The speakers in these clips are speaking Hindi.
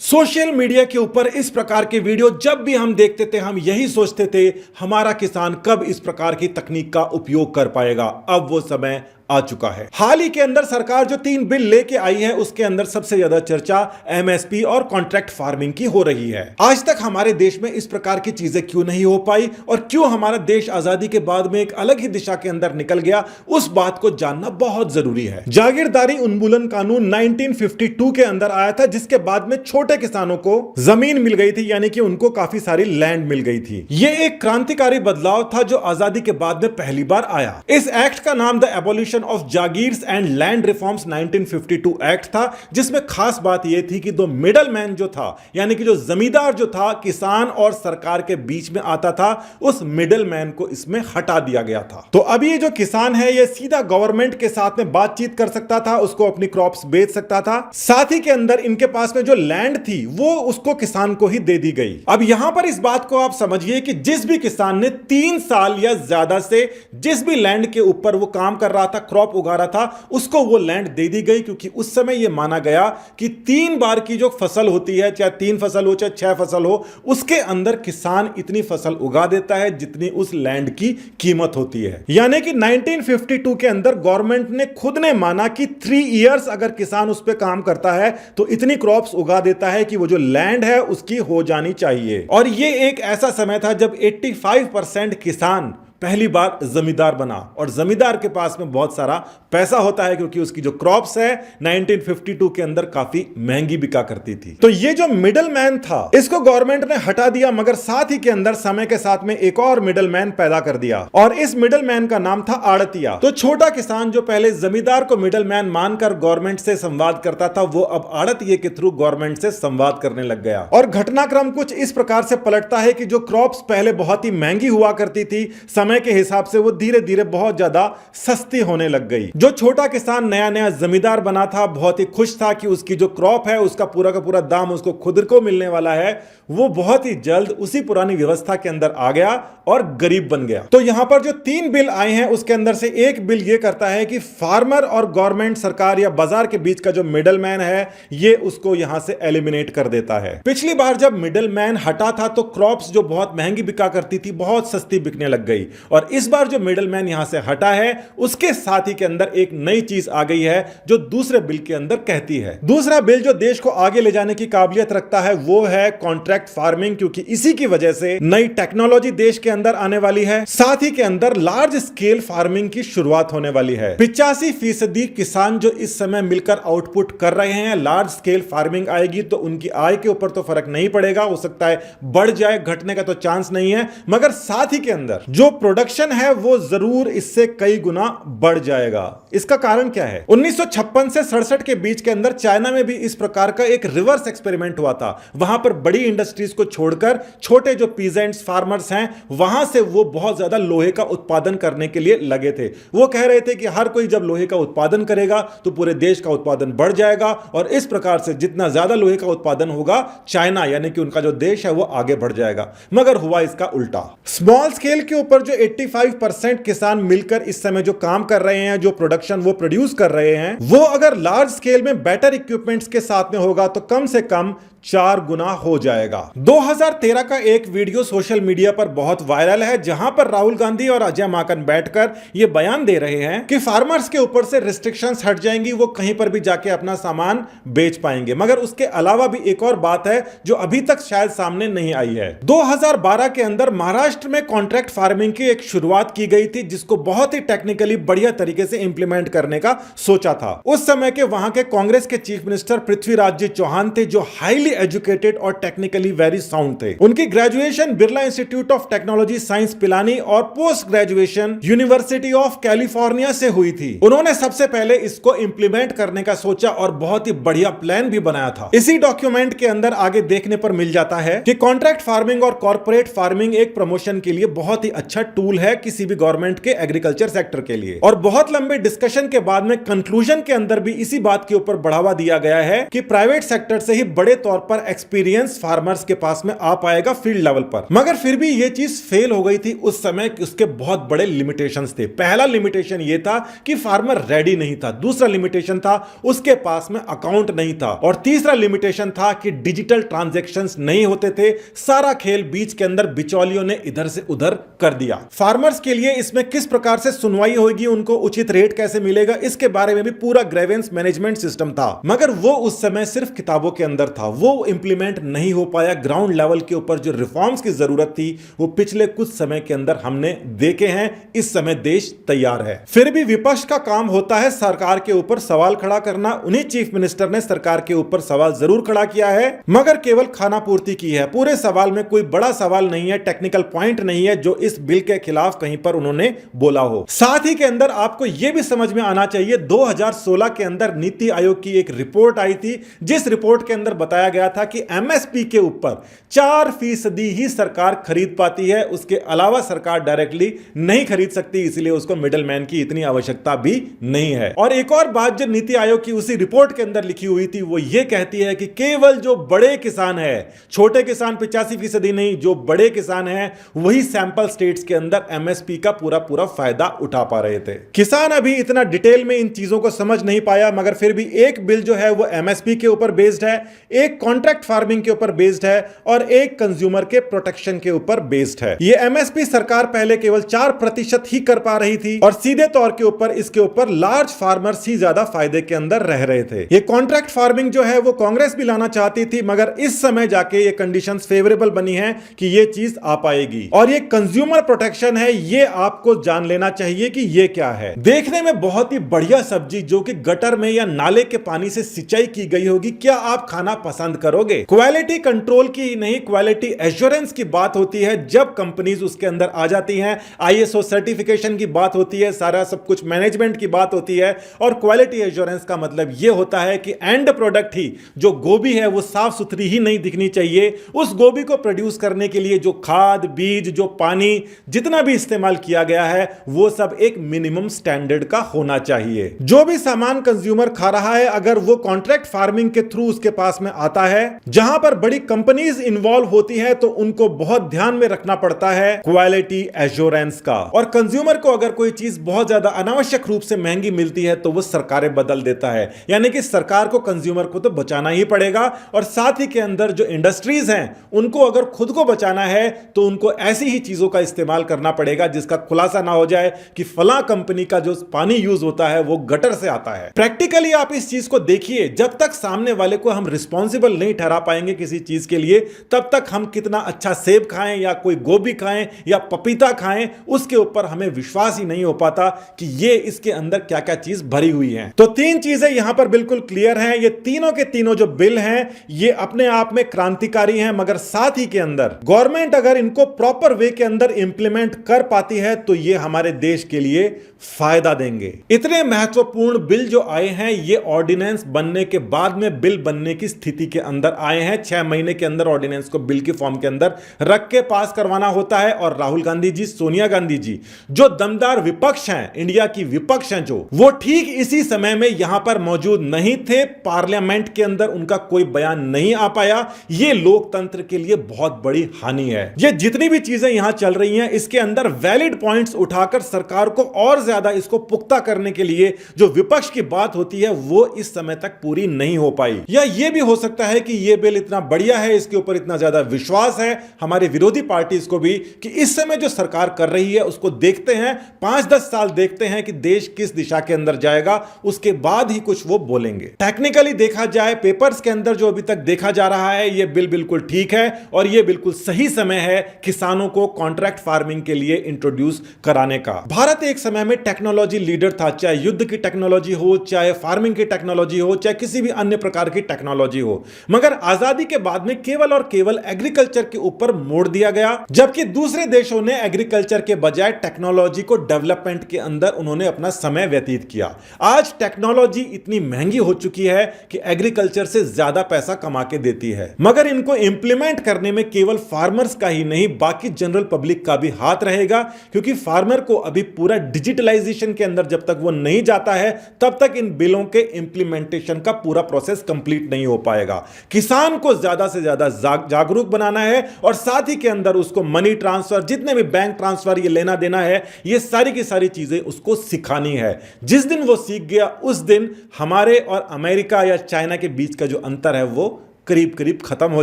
सोशल मीडिया के ऊपर इस प्रकार के वीडियो जब भी हम देखते थे हम यही सोचते थे हमारा किसान कब इस प्रकार की तकनीक का उपयोग कर पाएगा। अब वो समय आ चुका है। हाल ही के अंदर सरकार जो 3 बिल लेके आई है उसके अंदर सबसे ज्यादा चर्चा एमएसपी और कॉन्ट्रैक्ट फार्मिंग की हो रही है। आज तक हमारे देश में इस प्रकार की चीजें क्यों नहीं हो पाई और क्यों हमारा देश आजादी के बाद में एक अलग ही दिशा के अंदर निकल गया, उस बात को जानना बहुत जरूरी है। जागीरदारी उन्मूलन कानून 1952 के अंदर आया था, जिसके बाद में छोटे किसानों को जमीन मिल गई थी, यानी कि उनको काफी सारी लैंड मिल गई थी। यह एक क्रांतिकारी बदलाव था जो आजादी के बाद में पहली बार आया। इस एक्ट का नाम the abolition of jagirs and land reforms 1952 act था, जिसमें खास बात यह थी कि दो मिडल मैन जो था, यानी कि जो जमींदार जो था किसान और सरकार के बीच में आता था, उस मिडल मैन को इसमें हटा दिया गया था। तो अब ये जो किसान है ये सीधा गवर्नमेंट के साथ में बातचीत कर सकता था, उसको अपनी क्रॉप्स बेच सकता था। साथ ही के अंदर इनके पास में जो लैंड थी वो उसको किसान को ही दे दी गई। अब यहां पर इस बात को आप समझिए कि जिस भी किसान ने 3 साल या ज्यादा से जिस भी लैंड के ऊपर वो काम कर रहा था, क्रॉप उगा रहा था, उसको वो लैंड दे दी गई, क्योंकि उस समय यह माना गया कि 3 बार की जो फसल होती है, चाहे 3 फसल हो चाहे 6 फसल हो, उसके अंदर किसान इतनी फसल उगा देता है जितनी उस लैंड की कीमत होती है। यानी कि 1952 के अंदर गवर्नमेंट ने खुद ने माना कि 3 इयर्स अगर किसान उस पर काम करता है तो इतनी क्रॉप्स उगा देता है कि वो जो लैंड है उसकी हो जानी चाहिए। और यह एक ऐसा समय था जब 85% किसान पहली बार जमींदार बना, और जमींदार के पास में बहुत सारा पैसा होता है क्योंकि उसकी जो क्रॉप्स है 1952 के अंदर काफी महंगी बिका करती थी। तो ये जो मिडल मैन था इसको गवर्नमेंट ने हटा दिया, मगर साथ ही के अंदर समय के साथ में एक और मिडल मैन पैदा कर दिया, और इस मिडल मैन का नाम था आड़तिया। तो छोटा किसान जो पहले जमींदार को मिडल मैन मानकर गवर्नमेंट से संवाद करता था, वो अब आड़तिये के थ्रू गवर्नमेंट से संवाद करने लग गया। और घटनाक्रम कुछ इस प्रकार से पलटता है कि जो क्रॉप्स पहले बहुत ही महंगी हुआ करती थी, समय के हिसाब से वो धीरे धीरे बहुत ज्यादा सस्ती होने लग गई। जो छोटा किसान नया नया जमींदार बना था, बहुत ही खुश था कि उसकी जो क्रॉप है उसका पूरा का पूरा दाम उसको खुद को मिलने वाला है, वो बहुत ही जल्द उसी पुरानी व्यवस्था के अंदर आ गया और गरीब बन गया। तो यहां पर जो 3 बिल आए हैं उसके अंदर से एक बिल ये करता है कि फार्मर और गवर्नमेंट सरकार या बाजार के बीच का जो मिडल मैन है ये उसको यहां से एलिमिनेट कर देता है। पिछली बार जब मिडल मैन हटा था तो क्रॉप्स जो बहुत महंगी बिका करती थी बहुत सस्ती बिकने लग गई, और इस बार जो मिडल मैन यहां से हटा है उसके साथ ही के अंदर एक नई चीज आ गई है जो दूसरे बिल के अंदर कहती है। दूसरा बिल जो देश को आगे ले जाने की काबिलियत रखता है वो है कॉन्ट्रैक्ट फार्मिंग, क्योंकि इसी की वजह से नई टेक्नोलॉजी देश के अंदर आने वाली है। साथ ही के अंदर लार्ज स्केल फार्मिंग की शुरुआत होने वाली है। 85% किसान जो इस समय मिलकर आउटपुट कर रहे हैं, लार्ज स्केल फार्मिंग आएगी तो उनकी आय के ऊपर तो फर्क नहीं पड़ेगा, हो सकता है बढ़ जाए, घटने का तो चांस नहीं है, मगर साथ ही के अंदर जो प्रोडक्शन है वो जरूर इससे कई गुना बढ़ जाएगा। इसका कारण क्या है? 1956 से 67 के बीच के अंदर चाइना में भी इस प्रकार का एक रिवर्स एक्सपेरिमेंट हुआ था। वहां पर बड़ी इंडस्ट्रीज को छोड़कर छोटे जो पीजेंट्स फार्मर्स हैं वहां से वो बहुत ज्यादा लोहे का उत्पादन करने के लिए लगे थे। वो कह रहे थे कि हर कोई जब लोहे का उत्पादन करेगा तो पूरे देश का उत्पादन बढ़ जाएगा, और इस प्रकार से जितना ज्यादा लोहे का उत्पादन होगा चाइना यानी कि उनका जो देश है वो आगे बढ़ जाएगा। मगर हुआ इसका उल्टा। स्मॉल स्केल के ऊपर जो 85% किसान मिलकर इस समय जो काम कर रहे हैं, जो प्रोडक्शन वो प्रोड्यूस कर रहे हैं, वो अगर लार्ज स्केल में बेटर इक्विपमेंट्स के साथ में होगा तो कम से कम 4 गुना हो जाएगा। 2013 का एक वीडियो सोशल मीडिया पर बहुत वायरल है, जहां पर राहुल गांधी और अजय माकन बैठकर यह बयान दे रहे हैं कि फार्मर्स के ऊपर से रिस्ट्रिक्शंस हट जाएंगी, वो कहीं पर भी जाके अपना सामान बेच पाएंगे। मगर उसके अलावा भी एक और बात है जो अभी तक शायद सामने नहीं आई है। 2012 के अंदर महाराष्ट्र में कॉन्ट्रैक्ट फार्मिंग की एक शुरुआत की गई थी, जिसको बहुत ही टेक्निकली बढ़िया तरीके से इंप्लीमेंट करने का सोचा था। उस समय के वहां के कांग्रेस के चीफ मिनिस्टर पृथ्वीराज जी चौहान थे, जो हाईली एजुकेटेड और टेक्निकली वेरी साउंड थे। उनकी graduation Birla Institute of Technology Science Pilani और post graduation University of California से हुई थी। उन्होंने सबसे पहले इसको इंप्लीमेंट करने का सोचा और बहुत ही बढ़िया प्लान भी बनाया था। इसी डॉक्यूमेंट के अंदर आगे देखने पर मिल जाता है कि कॉन्ट्रैक्ट फार्मिंग और कॉर्पोरेट फार्मिंग एक प्रमोशन के लिए बहुत ही अच्छा टूल है किसी भी गवर्नमेंट के एग्रीकल्चर सेक्टर के लिए। और बहुत लंबे डिस्कशन के बाद में कंक्लूजन के अंदर भी इसी बात के ऊपर बढ़ावा दिया गया है कि प्राइवेट सेक्टर से ही बड़े तौर पर एक्सपीरियंस फार्मर्स के पास में आ पाएगा फील्ड लेवल पर। मगर फिर भी यह चीज फेल हो गई थी उस समय, उसके बहुत बड़े लिमिटेशंस थे। पहला लिमिटेशन यह था कि फार्मर रेडी नहीं था, दूसरा लिमिटेशन था उसके पास में अकाउंट नहीं था, और तीसरा लिमिटेशन था कि डिजिटल ट्रांजैक्शंस नहीं होते थे। सारा खेल बीच के अंदर बिचौलियों ने इधर से उधर कर दिया। फार्मर्स के लिए इसमें किस प्रकार से सुनवाई होगी, उनको उचित रेट कैसे मिलेगा, इसके बारे में भी पूरा ग्रेवेंस मैनेजमेंट सिस्टम था, मगर वो उस समय सिर्फ किताबों के अंदर था, वो इंप्लीमेंट नहीं हो पाया। ग्राउंड लेवल के ऊपर जो रिफॉर्म्स की जरूरत थी वो पिछले कुछ समय के अंदर हमने देखे हैं। इस समय देश तैयार है। फिर भी विपक्ष का काम होता है सरकार के ऊपर सवाल खड़ा करना। उन्हीं चीफ मिनिस्टर ने सरकार के ऊपर सवाल जरूर खड़ा किया है, मगर केवल खाना पूर्ति की है। पूरे सवाल में कोई बड़ा सवाल नहीं है, टेक्निकल पॉइंट नहीं है जो इस बिल के खिलाफ कहीं पर उन्होंने बोला हो। साथ ही के अंदर आपको यह भी समझ में आना चाहिए 2016 के अंदर नीति आयोग की एक रिपोर्ट आई थी, जिस रिपोर्ट के अंदर बताया गया था कि एमएसपी के ऊपर 4% ही सरकार खरीद पाती है, उसके अलावा सरकार डायरेक्टली नहीं खरीद सकती, इसलिए उसको मिडलमैन की इतनी आवश्यकता भी नहीं है। और एक और बात जो नीति आयोग की उसी रिपोर्ट के अंदर लिखी हुई थी वो ये कहती है कि केवल जो बड़े किसान है, छोटे किसान 85% नहीं, जो बड़े किसान हैं वही सैंपल स्टेट्स के अंदर एमएसपी का पूरा पूरा फायदा उठा पा रहे थे। किसान अभी इतना डिटेल में इन चीजों को समझ नहीं पाया, मगर फिर भी एक बिल जो है वो एमएसपी के ऊपर बेस्ड है, एक कॉन्ट्रैक्ट फार्मिंग के ऊपर बेस्ड है और एक कंज्यूमर के प्रोटेक्शन के ऊपर बेस्ड है। ये एमएसपी सरकार पहले केवल 4% ही कर पा रही थी और सीधे तौर के ऊपर इसके ऊपर लार्ज फार्मर्स ही ज्यादा फायदे के अंदर रह रहे थे। ये कॉन्ट्रैक्ट फार्मिंग जो है वो कांग्रेस भी लाना चाहती थी, मगर इस समय जाके ये कंडीशंस फेवरेबल बनी है कि ये चीज आ पाएगी। और ये कंज्यूमर प्रोटेक्शन है, ये आपको जान लेना चाहिए कि ये क्या है। देखने में बहुत ही बढ़िया सब्जी जो कि गटर में या नाले के पानी से सिंचाई की गई होगी, क्या आप खाना पसंद करोगे? क्वालिटी कंट्रोल की नहीं, क्वालिटी एश्योरेंस की बात होती है जब कंपनीज उसके अंदर आ जाती हैं। आईएसओ सर्टिफिकेशन की बात होती है, सारा सब कुछ मैनेजमेंट की बात होती है। और क्वालिटी एश्योरेंस का मतलब यह होता है कि एंड प्रोडक्ट ही जो गोभी है वो साफ सुथरी ही नहीं दिखनी चाहिए। उस गोभी को प्रोड्यूस करने के लिए जो खाद, बीज, जो पानी, जितना भी इस्तेमाल किया गया है वो सब एक मिनिमम स्टैंडर्ड का होना चाहिए। जो भी सामान कंज्यूमर खा रहा है, अगर वो कॉन्ट्रैक्ट फार्मिंग के थ्रू उसके पास में आता है, जहां पर बड़ी कंपनीज इन्वॉल्व होती है, तो उनको बहुत ध्यान में रखना पड़ता है क्वालिटी एश्योरेंस का। और कंज्यूमर को अगर कोई चीज बहुत ज्यादा अनावश्यक रूप से महंगी मिलती है तो वो सरकारें बदल देता है, यानी कि सरकार को कंज्यूमर को तो बचाना ही पड़ेगा। और साथ ही के अंदर जो इंडस्ट्रीज हैं उनको अगर खुद को बचाना है तो उनको ऐसी ही चीजों का इस्तेमाल करना पड़ेगा जिसका खुलासा ना हो जाए कि फला कंपनी का जो पानी यूज होता है वो गटर से आता है। प्रैक्टिकली आप इस चीज को देखिए, जब तक सामने वाले को हम रिस्पॉन्सिबल नहीं ठहरा पाएंगे किसी चीज के लिए, तब तक हम कितना अच्छा सेब खाएं या कोई गोभी खाएं या पपीता खाएं, उसके ऊपर हमें विश्वास ही नहीं हो पाता कि ये इसके अंदर क्या क्या चीज भरी हुई है। तो 3 चीजें यहां पर बिल्कुल क्लियर हैं। ये तीनों के तीनों जो बिल हैं ये अपने आप में क्रांतिकारी हैं, मगर साथ ही के अंदर गवर्नमेंट अगर इनको प्रॉपर वे के अंदर इंप्लीमेंट कर पाती है तो ये हमारे देश के लिए फायदा देंगे। इतने महत्वपूर्ण बिल जो आए हैं ये ऑर्डिनेंस बनने के बाद में बिल बनने की स्थिति के अंदर आए हैं। 6 महीने के अंदर ऑर्डिनेंस को बिल की फॉर्म के अंदर रख के पास करवाना होता है। और राहुल गांधी जी, सोनिया गांधी जी जो दमदार विपक्ष हैं, इंडिया की विपक्ष हैं, जो वो ठीक इसी समय में यहां पर मौजूद नहीं थे। पार्लियामेंट के अंदर उनका कोई बयान नहीं आ पाया। ये लोकतंत्र के लिए बहुत बड़ी हानि है। ये जितनी भी चीजें यहां चल रही हैं इसके अंदर वैलिड पॉइंट्स उठाकर सरकार को और ज्यादा इसको पुख्ता करने के लिए जो विपक्ष की बात होती है वो इस समय तक पूरी नहीं हो पाई। या ये भी हो सकता है कि ये बिल इतना बढ़िया है, इसके ऊपर इतना ज्यादा विश्वास है हमारे विरोधी पार्टीज को भी कि इस समय जो सरकार कर रही है उसको देखते हैं, 5-10 साल देखते हैं कि देश किस दिशा के अंदर जाएगा, उसके बाद ही कुछ वो बोलेंगे। टेक्निकली देखा जाए, पेपर्स के अंदर जो अभी तक देखा जा रहा है, ये बिल बिल्कुल ठीक है और ये बिल्कुल सही समय है किसानों को कॉन्ट्रैक्ट फार्मिंग के लिए इंट्रोड्यूस कराने का। भारत एक समय में टेक्नोलॉजी लीडर था, चाहे युद्ध की टेक्नोलॉजी हो, चाहे फार्मिंग की टेक्नोलॉजी हो, चाहे किसी भी अन्य प्रकार की टेक्नोलॉजी हो, मगर आजादी के बाद में केवल और केवल एग्रीकल्चर के ऊपर मोड़ दिया गया, जबकि दूसरे देशों ने एग्रीकल्चर के बजाय टेक्नोलॉजी को डेवलपमेंट के अंदर उन्होंने अपना समय व्यतीत किया। आज टेक्नोलॉजी इतनी महंगी हो चुकी है कि एग्रीकल्चर से ज्यादा पैसा कमा के देती है, मगर इनको इंप्लीमेंट करने में केवल फार्मर्स का ही नहीं बाकी जनरल पब्लिक का भी हाथ रहेगा, क्योंकि फार्मर को अभी पूरा डिजिटलाइजेशन के अंदर जब तक वो नहीं जाता है तब तक इन बिलों के इंप्लीमेंटेशन का पूरा प्रोसेस कंप्लीट नहीं हो पाएगा। किसान को ज्यादा से ज्यादा जागरूक बनाना है और साथ ही के अंदर उसको मनी ट्रांसफर, जितने भी बैंक ट्रांसफर, ये लेना देना है, ये सारी की सारी चीजें उसको सिखानी है। जिस दिन वो सीख गया उस दिन हमारे और अमेरिका या चाइना के बीच का जो अंतर है वो करीब करीब खत्म हो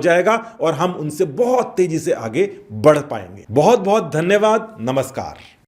जाएगा और हम उनसे बहुत तेजी से आगे बढ़ पाएंगे। बहुत बहुत धन्यवाद। नमस्कार।